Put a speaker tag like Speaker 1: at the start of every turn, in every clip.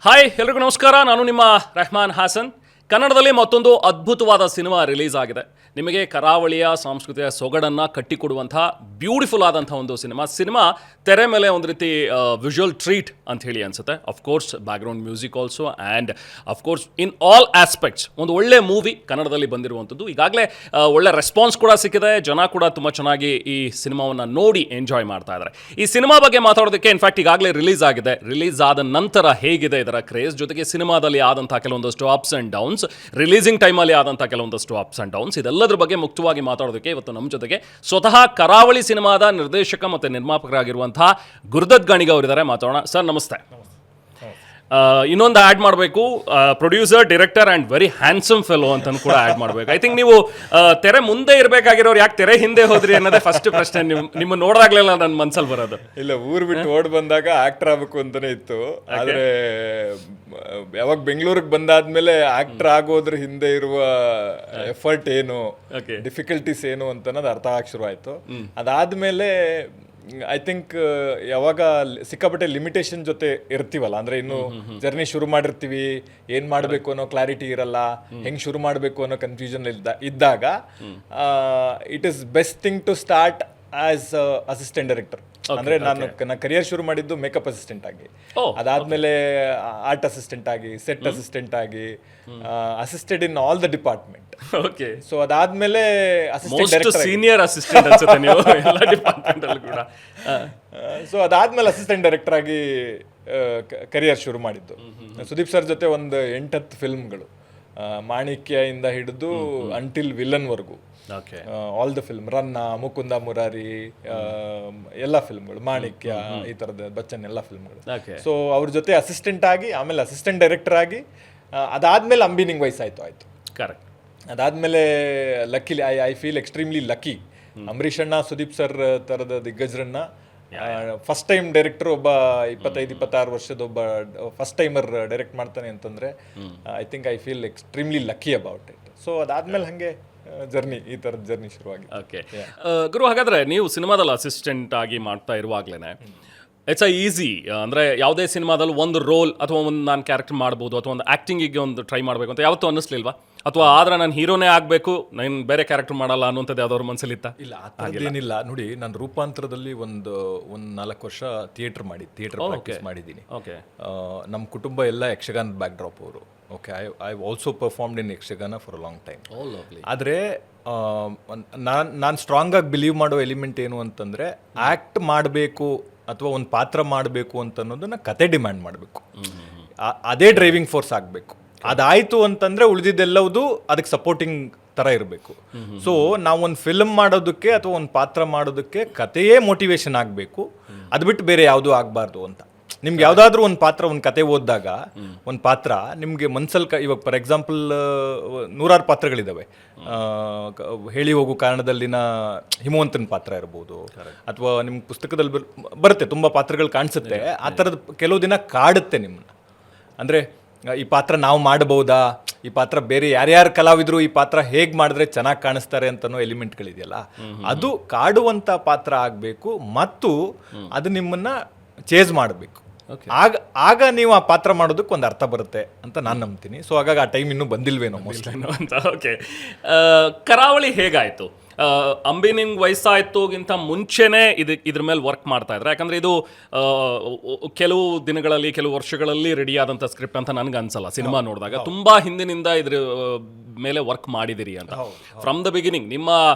Speaker 1: Hi ಎಲ್ರಿಗೂ ನಮಸ್ಕಾರ. ನಾನು ನಿಮ್ಮ ರೆಹಮಾನ್ ಹಾಸನ್. ಕನ್ನಡದಲ್ಲಿ ಮತ್ತೊಂದು ಅದ್ಭುತವಾದ ಸಿನಿಮಾ ರಿಲೀಸ್ ಆಗಿದೆ. ನಿಮಗೆ ಕರಾವಳಿಯ ಸಾಂಸ್ಕೃತಿಕ ಸೊಗಡನ್ನು ಕಟ್ಟಿಕೊಡುವಂಥ ಬ್ಯೂಟಿಫುಲ್ ಆದಂಥ ಒಂದು ಸಿನಿಮಾ ತೆರೆ ಮೇಲೆ ಒಂದು ರೀತಿ ವಿಜುವಲ್ ಟ್ರೀಟ್ ಅಂತ ಹೇಳಿ ಅನಿಸುತ್ತೆ. Of course background music also and of course in all aspects ಒಂದು ಒಳ್ಳೆ ಮೂವಿ ಕನ್ನಡದಲ್ಲಿ ಬಂದಿರುವಂಥದ್ದು. ಈಗಾಗಲೇ ಒಳ್ಳೆ ರೆಸ್ಪಾನ್ಸ್ ಕೂಡ ಸಿಕ್ಕಿದೆ. ಜನ ಕೂಡ ತುಂಬ ಚೆನ್ನಾಗಿ ಈ ಸಿನಿಮಾವನ್ನು ನೋಡಿ ಎಂಜಾಯ್ ಮಾಡ್ತಾ ಇದ್ದಾರೆ. ಈ ಸಿನಿಮಾ ಬಗ್ಗೆ ಮಾತಾಡೋದಕ್ಕೆ ಇನ್ಫ್ಯಾಕ್ಟ್ ಈಗಾಗಲೇ ರಿಲೀಸ್ ಆಗಿದೆ. ರಿಲೀಸ್ ಆದ ನಂತರ ಹೇಗಿದೆ ಇದರ ಕ್ರೇಜ್, ಜೊತೆಗೆ ಸಿನಿಮಾದಲ್ಲಿ ಆದಂಥ ಕೆಲವೊಂದಷ್ಟು ಅಪ್ಸ್ ಆ್ಯಂಡ್ ಡೌನ್ಸ್, ರಿಲೀಸಿಂಗ್ ಟೈಮಲ್ಲಿ ಆದಂಥ ಕೆಲವೊಂದಷ್ಟು ಅಪ್ಸ್ ಆ್ಯಂಡ್ ಡೌನ್ಸ್, ಇದೆಲ್ಲದರ ಬಗ್ಗೆ ಮುಕ್ತವಾಗಿ ಮಾತಾಡೋದಕ್ಕೆ ಇವತ್ತು ನಮ್ಮ ಜೊತೆಗೆ ಸ್ವತಃ ಕರಾವಳಿ ಸಿನಿಮಾದ ನಿರ್ದೇಶಕ ಮತ್ತು ನಿರ್ಮಾಪಕರಾಗಿರುವಂತಹ ಗುರುದತ್ ಗಾಣಿಗ ಅವರಿದ್ದಾರೆ. ಮಾತಾಡೋಣ. ಸರ್ ನಮಸ್ತೆ. ಇನ್ನೊಂದು ಆ್ಯಡ್ ಮಾಡಬೇಕು, producer, director and very handsome fellow ಅಂತ ಕೂಡ ಆ್ಯಡ್ ಮಾಡಬೇಕು. ಐ ಥಿಂಕ್ ನೀವು ತೆರೆ ಮುಂದೆ ಇರಬೇಕಾಗಿರೋರು ಯಾಕೆ ತೆರೆ ಹಿಂದೆ ಹೋದ್ರಿ ಅನ್ನೋದೇ ಫಸ್ಟ್ ಪ್ರಶ್ನೆ ನಿಮ್ಮ ನೋಡಾಗ್ಲಿಲ್ಲ ನನ್ನ ಮನ್ಸಲ್ಲಿ ಬರೋದು.
Speaker 2: ಇಲ್ಲ, ಊರ್ ಬಿಟ್ಟು ಓಡ್ ಬಂದಾಗ ಆಕ್ಟರ್ ಆಗ್ಬೇಕು ಅಂತಾನೆ ಇತ್ತು. ಆದ್ರೆ ಯಾವಾಗ ಬೆಂಗಳೂರಿಗೆ ಬಂದಾದ್ಮೇಲೆ ಆಕ್ಟರ್ ಆಗೋದ್ರ ಹಿಂದೆ ಇರುವ ಎಫರ್ಟ್ ಏನು, ಡಿಫಿಕಲ್ಟೀಸ್ ಏನು ಅಂತ ಅನ್ನೋದು ಅರ್ಥ ಆಗಕ್ಕೆ ಶುರು ಆಯ್ತು. ಅದಾದ್ಮೇಲೆ ಐ ಥಿಂಕ್ ಯಾವಾಗ ಸಿಕ್ಕಾಪಟ್ಟೆ ಲಿಮಿಟೇಷನ್ ಜೊತೆ ಇರ್ತೀವಲ್ಲ, ಅಂದ್ರೆ ಇನ್ನು ಜರ್ನಿ ಶುರು ಮಾಡಿರ್ತೀವಿ, ಏನ್ ಮಾಡಬೇಕು ಅನ್ನೋ ಕ್ಲಾರಿಟಿ ಇರಲ್ಲ, ಹೆಂಗ್ ಶುರು ಮಾಡಬೇಕು ಅನ್ನೋ ಕನ್ಫ್ಯೂಷನ್ ಇದ್ದಾಗ it is best thing to start as assistant director. ಅಂದ್ರೆ ನನ್ನ ಕರಿಯರ್ ಶುರು ಮಾಡಿದ್ದು ಮೇಕಪ್ ಅಸಿಸ್ಟೆಂಟ್ ಆಗಿ, ಅದಾದ್ಮೇಲೆ ಆರ್ಟ್ ಅಸಿಸ್ಟೆಂಟ್ ಆಗಿ, ಸೆಟ್ ಅಸಿಸ್ಟೆಂಟ್ ಆಗಿ, assisted in all the department.
Speaker 1: Okay.
Speaker 2: So ಅದಾದ್ಮೇಲೆ
Speaker 1: ಸೀನಿಯರ್ ಅಸಿಸ್ಟೆಂಟ್ ಅನ್ಸುತ್ತೆ ನೀವು ಎಲ್ಲ ಡಿಪಾರ್ಟ್ಮೆಂಟ್ ಅಲ್ಲಿ ಕೂಡ.
Speaker 2: ಸೊ ಅದಾದ್ಮೇಲೆ ಅಸಿಸ್ಟೆಂಟ್ ಡೈರೆಕ್ಟರ್ ಆಗಿ ಕರಿಯರ್ ಶುರು ಮಾಡಿದ್ದು. ಸುದೀಪ್ ಸರ್ ಜೊತೆ ಒಂದು 8-10 ಫಿಲ್ಮ್ಗಳು, ಮಾಣಿಕ್ಯ ಇಂದ ಹಿಡಿದು ಅಂಟಿಲ್ ವಿಲನ್ ವರ್ಗು, ಆಲ್ ದ ಫಿಲ್ಮ್, ರನ್ನ, ಮುಕುಂದ ಮುರಾರಿ, ಎಲ್ಲ ಫಿಲ್ಮ್ಗಳು, ಮಾಣಿಕ್ಯ, ಈ ತರದ ಬಚ್ಚನ್ ಎಲ್ಲ ಫಿಲ್ಮ್ಗಳು. ಸೊ ಅವ್ರ ಜೊತೆ ಅಸಿಸ್ಟೆಂಟ್ ಆಗಿ, ಆಮೇಲೆ ಅಸಿಸ್ಟೆಂಟ್ ಡೈರೆಕ್ಟರ್ ಆಗಿ, ಅದಾದ್ಮೇಲೆ ಅಂಬಿನಿಂಗ್ ವಯಸ್ಸಾಯ್ತು. ಆಯ್ತು, ಕರೆಕ್ಟ್. ಅದಾದ್ಮೇಲೆ luckily I feel extremely lucky, Ambareesh ಅಣ್ಣ, ಸುದೀಪ್ ಸರ್ ತರದ ದಿಗ್ಗಜರನ್ನ ಫಸ್ಟ್ ಟೈಮ್ ಡೈರೆಕ್ಟರ್, ಒಬ್ಬ 25-26 ವರ್ಷದ ಒಬ್ಬ ಫಸ್ಟ್ ಟೈಮರ್ ಡೈರೆಕ್ಟ್ ಮಾಡ್ತಾನೆ ಅಂತಂದ್ರೆ I think I feel extremely lucky about it. So ಅದಾದ್ಮೇಲೆ ಹಂಗೆ ಜರ್ನಿ, ಈ ಥರದ ಜರ್ನಿ ಶುರುವಾಗಿ.
Speaker 1: ಓಕೆ ಗುರು, ಹಾಗಾದ್ರೆ ನೀವು ಸಿನಿಮಾದಲ್ಲಿ ಅಸಿಸ್ಟೆಂಟ್ ಆಗಿ ಮಾಡ್ತಾ ಇರುವಾಗ್ಲೇನೆ ಇಟ್ಸ್ ಈಸಿ, ಅಂದರೆ ಯಾವುದೇ ಸಿನಿಮಾದಲ್ಲಿ ಒಂದು ರೋಲ್ ಅಥವಾ ಒಂದು ನಾನು ಕ್ಯಾರೆಕ್ಟರ್ ಮಾಡ್ಬೋದು ಅಥವಾ ಒಂದು ಆ್ಯಕ್ಟಿಂಗಿಗೆ ಒಂದು ಟ್ರೈ ಮಾಡಬೇಕು ಅಂತ ಯಾವತ್ತೂ ಅನ್ನಿಸ್ಲಿಲ್ವಾ? ಅಥವಾ ಆದ್ರೆ ನಾನು ಹೀರೋನೇ ಆಗಬೇಕು, ನಾನು ಬೇರೆ ಕ್ಯಾರೆಕ್ಟರ್ ಮಾಡಲ್ಲ ಅನ್ನೋಂಥದ್ದು ಯಾವ್ದಾದ್ರು ಮನಸ್ಸಲ್ಲಿ ಇತ್ತಾ?
Speaker 2: ಇಲ್ಲ, ಅದೇನಿಲ್ಲ. ನೋಡಿ, ನಾನು ರೂಪಾಂತರದಲ್ಲಿ ಒಂದು 4 ವರ್ಷ ಥಿಯೇಟರ್ ಪ್ರಾಕ್ಟೀಸ್ ಮಾಡಿದ್ದೀನಿ. ಓಕೆ. ನಮ್ಮ ಕುಟುಂಬ ಎಲ್ಲ ಯಕ್ಷಗಾನದ ಬ್ಯಾಕ್ ಡ್ರಾಪ್ ಅವರು. Okay, I also performed in Yakshagana for a long time. ಆದರೆ ನಾನು ಸ್ಟ್ರಾಂಗ್ ಆಗಿ ಬಿಲೀವ್ ಮಾಡೋ ಎಲಿಮೆಂಟ್ ಏನು ಅಂತಂದರೆ, ಆ್ಯಕ್ಟ್ ಮಾಡಬೇಕು ಅಥವಾ ಒಂದು ಪಾತ್ರ ಮಾಡಬೇಕು ಅಂತ ಅನ್ನೋದನ್ನ ಕತೆ ಡಿಮ್ಯಾಂಡ್ ಮಾಡಬೇಕು, ಅದೇ ಡ್ರೈವಿಂಗ್ ಫೋರ್ಸ್ ಆಗಬೇಕು. ಅದಾಯಿತು ಅಂತಂದರೆ ಉಳಿದಿದ್ದೆಲ್ಲವುದು ಅದಕ್ಕೆ ಸಪೋರ್ಟಿಂಗ್ ಥರ ಇರಬೇಕು. ಸೊ ನಾವು ಒಂದು ಫಿಲ್ಮ್ ಮಾಡೋದಕ್ಕೆ ಅಥವಾ ಒಂದು ಪಾತ್ರ ಮಾಡೋದಕ್ಕೆ ಕತೆಯೇ ಮೋಟಿವೇಶನ್ ಆಗಬೇಕು, ಅದು ಬಿಟ್ಟು ಬೇರೆ ಯಾವುದೂ ಆಗಬಾರ್ದು ಅಂತ. ನಿಮ್ಗೆ ಯಾವುದಾದ್ರೂ ಒಂದು ಪಾತ್ರ, ಒಂದು ಕತೆ ಓದಿದಾಗ ಒಂದು ಪಾತ್ರ ನಿಮಗೆ ಮನ್ಸಲ್ಲಿ ಇವಾಗ ಫಾರ್ ಎಕ್ಸಾಂಪಲ್ 100 ಪಾತ್ರಗಳಿದ್ದಾವೆ. ಹೇಳಿ ಹೋಗು ಕಾರಣದಲ್ಲಿನ ಹಿಮವಂತನ ಪಾತ್ರ ಇರ್ಬೋದು, ಅಥವಾ ನಿಮ್ಮ ಪುಸ್ತಕದಲ್ಲಿ ಬರುತ್ತೆ, ತುಂಬ ಪಾತ್ರಗಳು ಕಾಣಿಸುತ್ತೆ. ಆ ಥರದ ಕೆಲವು ದಿನ ಕಾಡುತ್ತೆ ನಿಮ್ಮನ್ನ. ಅಂದರೆ ಈ ಪಾತ್ರ ನಾವು ಮಾಡಬಹುದಾ, ಈ ಪಾತ್ರ ಬೇರೆ ಯಾರ್ಯಾರು ಕಲಾವಿದರು ಈ ಪಾತ್ರ ಹೇಗೆ ಮಾಡಿದ್ರೆ ಚೆನ್ನಾಗಿ ಕಾಣಿಸ್ತಾರೆ ಅಂತನೋ ಎಲಿಮೆಂಟ್ಗಳಿದೆಯಲ್ಲ, ಅದು ಕಾಡುವಂಥ ಪಾತ್ರ ಆಗಬೇಕು ಮತ್ತು ಅದು ನಿಮ್ಮನ್ನ ಚೇಸ್ ಮಾಡಬೇಕು. ಆಗ ನೀವು ಆ ಪಾತ್ರ ಮಾಡೋದಕ್ಕೆ ಒಂದು ಅರ್ಥ ಬರುತ್ತೆ ಅಂತ ನಾನು ನಂಬ್ತೀನಿ. ಸೊ ಹಾಗಾಗಿ ಆ ಟೈಮ್ ಇನ್ನೂ ಬಂದಿಲ್ವೇನೋ
Speaker 1: ಅಂತ. ಓಕೆ, ಕರಾವಳಿ ಹೇಗಾಯಿತು? ಅಂಬಿನಿಂಗ್ ವಯಸ್ಸಾಯ್ತುಗಿಂತ ಮುಂಚೆನೇ ಇದ್ರ ಮೇಲೆ ವರ್ಕ್ ಮಾಡ್ತಾ ಇದ್ರೆ? ಯಾಕಂದರೆ ಇದು ಕೆಲವು ದಿನಗಳಲ್ಲಿ, ಕೆಲವು ವರ್ಷಗಳಲ್ಲಿ ರೆಡಿ ಆದಂಥ ಸ್ಕ್ರಿಪ್ಟ್ ಅಂತ ನನಗೆ ಅನ್ಸಲ್ಲ. ಸಿನಿಮಾ ನೋಡಿದಾಗ ತುಂಬ ಹಿಂದಿನಿಂದ ಇದ್ರ ಮೇಲೆ ವರ್ಕ್ ಮಾಡಿದಿರಿ ಅಂತ. ಫ್ರಮ್ ದ ಬಿಗಿನಿಂಗ್ ನಿಮ್ಮ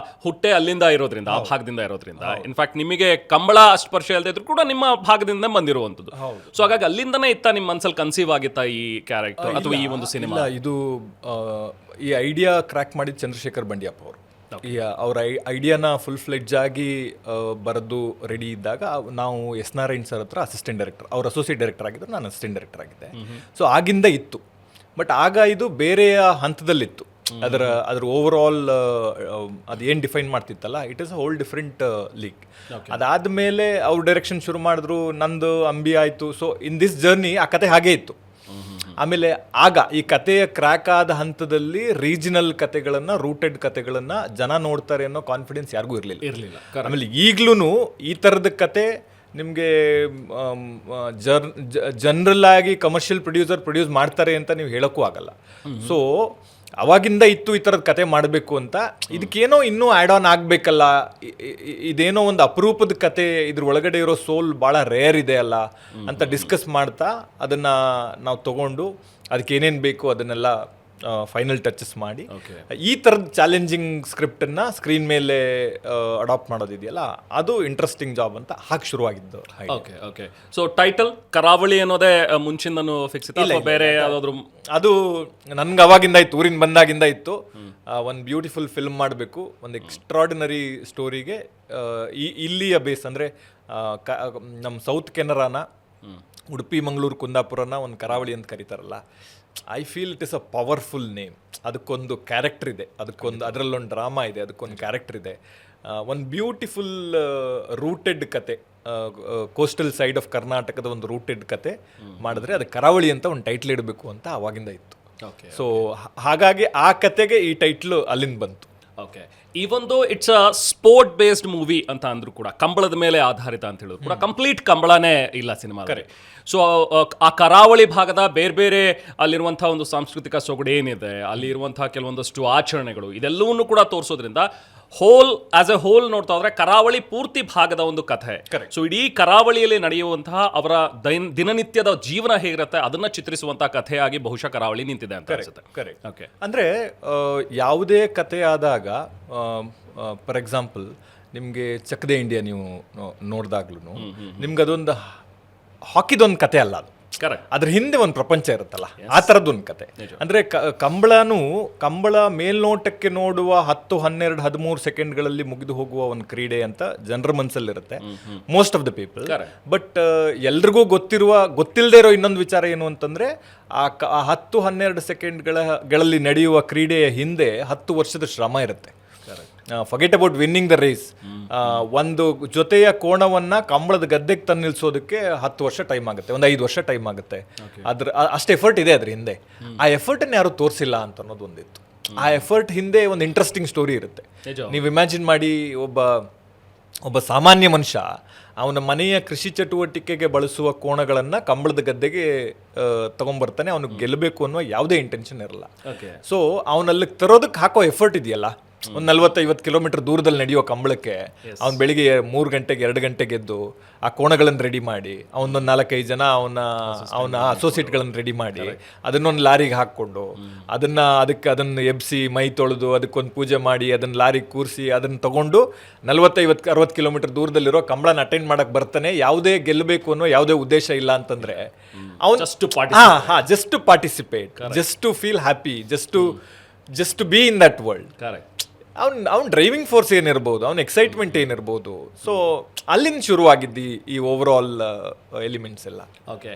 Speaker 1: ಹುಟ್ಟೆ ಅಲ್ಲಿಂದ ಇರೋದ್ರಿಂದ, ಆ ಭಾಗದಿಂದ ಇರೋದ್ರಿಂದ, ಇನ್ಫ್ಯಾಕ್ಟ್ ನಿಮಗೆ ಕಂಬಳ ಅಷ್ಟು ಪರಿಚಯ ಇಲ್ಲದೆ ಇದ್ರು ಕೂಡ ನಿಮ್ಮ ಭಾಗದಿಂದ ಬಂದಿರುವಂಥದ್ದು. ಸೊ ಹಾಗಾಗಿ ಅಲ್ಲಿಂದನೇ ಇತ್ತ ನಿಮ್ಮ ಮನಸ್ಸಲ್ಲಿ ಕನ್ಸೀವ್ ಆಗಿತ್ತಾ ಈ ಕ್ಯಾರೆಕ್ಟರ್ ಅಥವಾ ಈ ಒಂದು ಸಿನಿಮಾ?
Speaker 2: ಇದು ಈ ಐಡಿಯಾ ಕ್ರ್ಯಾಕ್ ಮಾಡಿದ ಚಂದ್ರಶೇಖರ್ ಬಂಡಿಯಪ್ಪ ಅವರು. ಅವ್ರ ಐಡಿಯಾನ ಫುಲ್ ಫ್ಲೆಡ್ಜ್ ಆಗಿ ಬರೆದು ರೆಡಿ ಇದ್ದಾಗ ನಾವು ಎಸ್ ನಾರಾಯಣ್ ಸರ್ ಹತ್ರ ಅಸಿಸ್ಟೆಂಟ್ ಡೈರೆಕ್ಟರ್, ಅವ್ರು ಅಸೋಸಿಯೇಟ್ ಡೈರೆಕ್ಟರ್ ಆಗಿದ್ದರು, ನಾನು ಅಸಿಸ್ಟೆಂಟ್ ಡೈರೆಕ್ಟರ್ ಆಗಿದ್ದೆ. ಸೊ ಆಗಿಂದ ಇತ್ತು, ಬಟ್ ಆಗ ಇದು ಬೇರೆಯ ಹಂತದಲ್ಲಿತ್ತು. ಅದರ ಓವರ್ ಆಲ್ ಅದು ಏನು ಡಿಫೈನ್ ಮಾಡ್ತಿತ್ತಲ್ಲ, it is a whole different league. ಅದಾದಮೇಲೆ ಅವ್ರು ಡೈರೆಕ್ಷನ್ ಶುರು ಮಾಡಿದ್ರು, ನಂದು ಅಂಬಿ ಆಯಿತು. ಸೊ ಇನ್ ದಿಸ್ ಜರ್ನಿ ಆ ಕತೆ ಹಾಗೇ ಇತ್ತು. ಆಮೇಲೆ ಆಗ ಈ ಕತೆಯ ಕ್ರ್ಯಾಕ್ ಆದ ಹಂತದಲ್ಲಿ ರೀಜನಲ್ ಕತೆಗಳನ್ನ, ರೂಟೆಡ್ ಕತೆಗಳನ್ನ ಜನ ನೋಡ್ತಾರೆ ಅನ್ನೋ ಕಾನ್ಫಿಡೆನ್ಸ್ ಯಾರಿಗೂ ಇರಲಿಲ್ಲ. ಆಮೇಲೆ ಈಗ್ಲೂ ಈ ಥರದ ಕತೆ ನಿಮಗೆ ಜನರಲ್ ಆಗಿ ಕಮರ್ಷಿಯಲ್ ಪ್ರೊಡ್ಯೂಸ್ ಮಾಡ್ತಾರೆ ಅಂತ ನೀವು ಹೇಳೋಕ್ಕೂ ಆಗಲ್ಲ. ಸೊ ಅವಾಗಿಂದ ಇತ್ತು ಈ ಥರದ ಕತೆ ಮಾಡಬೇಕು ಅಂತ, ಇದಕ್ಕೇನೋ ಇನ್ನೂ ಆ್ಯಡ್ ಆನ್ ಆಗಬೇಕಲ್ಲ, ಇದೇನೋ ಒಂದು ಅಪರೂಪದ ಕತೆ, ಇದ್ರ ಒಳಗಡೆ ಇರೋ ಸೋಲ್ ಭಾಳ ರೇರ್ ಇದೆ ಅಲ್ಲ ಅಂತ ಡಿಸ್ಕಸ್ ಮಾಡ್ತಾ ಅದನ್ನು ನಾವು ತೊಗೊಂಡು ಅದಕ್ಕೆ ಏನೇನು ಬೇಕು ಅದನ್ನೆಲ್ಲ ಫೈನಲ್ ಟಚಸ್ ಮಾಡಿ ಈ ಥರದ ಚಾಲೆಂಜಿಂಗ್ ಸ್ಕ್ರಿಪ್ಟನ್ನು ಸ್ಕ್ರೀನ್ ಮೇಲೆ ಅಡಾಪ್ಟ್ ಮಾಡೋದಿದೆಯಲ್ಲ, ಅದು ಇಂಟ್ರೆಸ್ಟಿಂಗ್ ಜಾಬ್ ಅಂತ ಹಾಕಿ ಶುರುವಾಗಿದ್ದು.
Speaker 1: Okay okay. ಸೊ ಟೈಟಲ್ ಕರಾವಳಿ ಅನ್ನೋದೇ ಮುಂಚಿಂದನೂ ಫಿಕ್ಸ್ ಇತ್ತು, ಬೇರೆ ಯಾವುದಾದ್ರು?
Speaker 2: ಅದು ನನ್ಗೆ ಅವಾಗಿಂದ ಇತ್ತು, ಊರಿನ ಬಂದಾಗಿಂದ ಇತ್ತು. ಒಂದು ಬ್ಯೂಟಿಫುಲ್ ಫಿಲ್ಮ್ ಮಾಡಬೇಕು, ಒಂದು ಎಕ್ಸ್ಟ್ರಾರ್ಡಿನರಿ ಸ್ಟೋರಿಗೆ ಇಲ್ಲಿಯ ಬೇಸ್ ಅಂದರೆ ನಮ್ಮ ಸೌತ್ ಕೆನರಾನ, ಉಡುಪಿ ಮಂಗಳೂರು ಕುಂದಾಪುರನ ಒಂದು ಕರಾವಳಿ ಅಂತ ಕರೀತಾರಲ್ಲ, I feel it is a powerful name. ಅದಕ್ಕೊಂದು ಕ್ಯಾರೆಕ್ಟರ್ ಇದೆ, ಅದರಲ್ಲೊಂದು ಡ್ರಾಮಾ ಇದೆ, ಅದಕ್ಕೊಂದು ಕ್ಯಾರೆಕ್ಟರ್ ಇದೆ, ಒಂದು ಬ್ಯೂಟಿಫುಲ್ ರೂಟೆಡ್ ಕತೆ, ಕೋಸ್ಟಲ್ ಸೈಡ್ ಆಫ್ ಕರ್ನಾಟಕದ ಒಂದು ರೂಟೆಡ್ ಕತೆ ಮಾಡಿದ್ರೆ ಅದಕ್ಕೆ ಕರಾವಳಿ ಅಂತ ಒಂದು ಟೈಟ್ಲ್ ಇಡಬೇಕು ಅಂತ ಅವಾಗಿಂದ ಇತ್ತು. ಸೊ ಹಾಗಾಗಿ ಆ ಕತೆಗೆ ಈ ಟೈಟ್ಲು ಅಲ್ಲಿಂದ ಬಂತು.
Speaker 1: ಓಕೆ. ಈ ಒಂದು it's a sport based movie ಅಂತ ಅಂದ್ರೂ ಕೂಡ, ಕಂಬಳದ ಮೇಲೆ ಆಧಾರಿತ ಅಂತ ಹೇಳಿದ್ರು ಕೂಡ ಕಂಪ್ಲೀಟ್ ಕಂಬಳನೇ ಇಲ್ಲ ಸಿನಿಮಾದಲ್ಲಿ. ಸೊ ಆ ಕರಾವಳಿ ಭಾಗದ ಬೇರೆ ಬೇರೆ ಅಲ್ಲಿರುವಂಥ ಒಂದು ಸಾಂಸ್ಕೃತಿಕ ಸೊಗಡು ಏನಿದೆ, ಅಲ್ಲಿ ಇರುವಂಥ ಕೆಲವೊಂದಷ್ಟು ಆಚರಣೆಗಳು, ಇದೆಲ್ಲವನ್ನೂ ಕೂಡ ತೋರಿಸೋದ್ರಿಂದ ಆಸ್ ಎ ಹೋಲ್ ನೋಡ್ತಾ ಹೋದ್ರೆ ಕರಾವಳಿ ಪೂರ್ತಿ ಭಾಗದ ಒಂದು ಕಥೆ. ಸೊ ಇಡೀ ಕರಾವಳಿಯಲ್ಲಿ ನಡೆಯುವಂತಹ ಅವರ ದಿನನಿತ್ಯದ ಜೀವನ ಹೇಗಿರುತ್ತೆ ಅದನ್ನ ಚಿತ್ರಿಸುವಂತಹ ಕಥೆಯಾಗಿ ಬಹುಶಃ ಕರಾವಳಿ ನಿಂತಿದೆ ಅಂತ ಅನ್ಸುತ್ತೆ.
Speaker 2: ಓಕೆ. ಅಂದ್ರೆ ಯಾವುದೇ ಕಥೆ ಆದಾಗ, ಫಾರ್ ಎಕ್ಸಾಂಪಲ್ ನಿಮಗೆ ಚಕ್ ದೆ ಇಂಡಿಯಾ ನೀವು ನೋಡಿದಾಗ್ಲೂ ನಿಮ್ಗೆ ಅದೊಂದು ಹಾಕಿದೊಂದು ಕತೆ ಅಲ್ಲ, ಅದು ಅದ್ರ ಹಿಂದೆ ಒಂದು ಪ್ರಪಂಚ ಇರುತ್ತಲ್ಲ, ಆ ಥರದ್ದೊಂದು ಕತೆ. ಅಂದ್ರೆ ಕಂಬಳ ಮೇಲ್ನೋಟಕ್ಕೆ ನೋಡುವ 10, 12, 13 ಸೆಕೆಂಡ್ಗಳಲ್ಲಿ ಮುಗಿದು ಹೋಗುವ ಒಂದು ಕ್ರೀಡೆ ಅಂತ ಜನರ ಮನಸ್ಸಲ್ಲಿರುತ್ತೆ, most of the people. But ಎಲ್ರಿಗೂ ಗೊತ್ತಿಲ್ಲದೆ ಇರೋ ಇನ್ನೊಂದು ವಿಚಾರ ಏನು ಅಂತಂದ್ರೆ, ಆ 10, 12 ಸೆಕೆಂಡ್ಗಳಲ್ಲಿ ನಡೆಯುವ ಕ್ರೀಡೆಯ ಹಿಂದೆ 10 ವರ್ಷದ ಶ್ರಮ ಇರುತ್ತೆ. Forget about winning the race. ಒಂದು ಜೊತೆಯ ಕೋಣವನ್ನ ಕಂಬಳದ ಗದ್ದೆಗೆ ತಂದು ನಿಲ್ಸೋದಕ್ಕೆ 10 ವರ್ಷ ಟೈಮ್ ಆಗುತ್ತೆ, ಒಂದು 5 ವರ್ಷ ಟೈಮ್ ಆಗುತ್ತೆ. ಅಷ್ಟು ಎಫರ್ಟ್ ಇದೆ ಅದ್ರ ಹಿಂದೆ. ಆ ಎಫರ್ಟನ್ನು ಯಾರು ತೋರಿಸಿಲ್ಲ ಅಂತ ಅನ್ನೋದು ಒಂದಿತ್ತು. ಆ ಎಫರ್ಟ್ ಹಿಂದೆ ಒಂದು ಇಂಟ್ರೆಸ್ಟಿಂಗ್ ಸ್ಟೋರಿ ಇರುತ್ತೆ. ನೀವು ಇಮ್ಯಾಜಿನ್ ಮಾಡಿ, ಒಬ್ಬ ಸಾಮಾನ್ಯ ಮನುಷ್ಯ ಅವನ ಮನೆಯ ಕೃಷಿ ಚಟುವಟಿಕೆಗೆ ಬಳಸುವ ಕೋಣಗಳನ್ನು ಕಂಬಳದ ಗದ್ದೆಗೆ ತಗೊಂಡ್ಬರ್ತಾನೆ. ಅವನಿಗೆ ಗೆಲ್ಲಬೇಕು ಅನ್ನೋ ಯಾವುದೇ ಇಂಟೆನ್ಷನ್ ಇರಲ್ಲ. ಸೊ ಅವನಲ್ಲಿ ತರೋದಕ್ಕೆ ಹಾಕೋ ಎಫರ್ಟ್ ಇದೆಯಲ್ಲ, ಒಂದು 40-50 ಕಿಲೋಮೀಟರ್ ದೂರದಲ್ಲಿ ನಡೆಯೋ ಕಂಬಳಕ್ಕೆ ಅವ್ನು ಬೆಳಿಗ್ಗೆ 3 ಗಂಟೆಗೆ 2 ಗಂಟೆಗೆ ಎದ್ದು ಆ ಕೋಣಗಳನ್ನು ರೆಡಿ ಮಾಡಿ, ಅವನೊಂದು 4-5 ಜನ ಅವನ ಅಸೋಸಿಯೇಟ್ಗಳನ್ನು ರೆಡಿ ಮಾಡಿ ಅದನ್ನೊಂದು ಲಾರಿಗೆ ಹಾಕ್ಕೊಂಡು ಅದನ್ನು ಎಬ್ಸಿ ಮೈ ತೊಳೆದು ಅದಕ್ಕೊಂದು ಪೂಜೆ ಮಾಡಿ ಅದನ್ನ ಲಾರಿಗೆ ಕೂರಿಸಿ ಅದನ್ನು ತಗೊಂಡು 45-60 ಕಿಲೋಮೀಟರ್ ದೂರದಲ್ಲಿರೋ ಕಂಬಳನ ಅಟೆಂಡ್ ಮಾಡಕ್ ಬರ್ತಾನೆ. ಯಾವುದೇ ಗೆಲ್ಲಬೇಕು ಅನ್ನೋ ಯಾವುದೇ ಉದ್ದೇಶ ಇಲ್ಲ ಅಂತಂದ್ರೆ ಅವನು just to participate, just to feel happy, just to be in that world. Correct. ಅವ್ನ ಡ್ರೈವಿಂಗ್ ಫೋರ್ಸ್ ಏನಿರ್ಬೋದು, ಅವ್ನ ಎಕ್ಸೈಟ್ಮೆಂಟ್ ಏನಿರ್ಬೋದು. ಸೊ ಅಲ್ಲಿಂದ ಶುರುವಾಗಿದ್ದು ಈ ಓವರ್ ಆಲ್ ಎಲಿಮೆಂಟ್ಸ್ ಎಲ್ಲ.
Speaker 1: ಓಕೆ.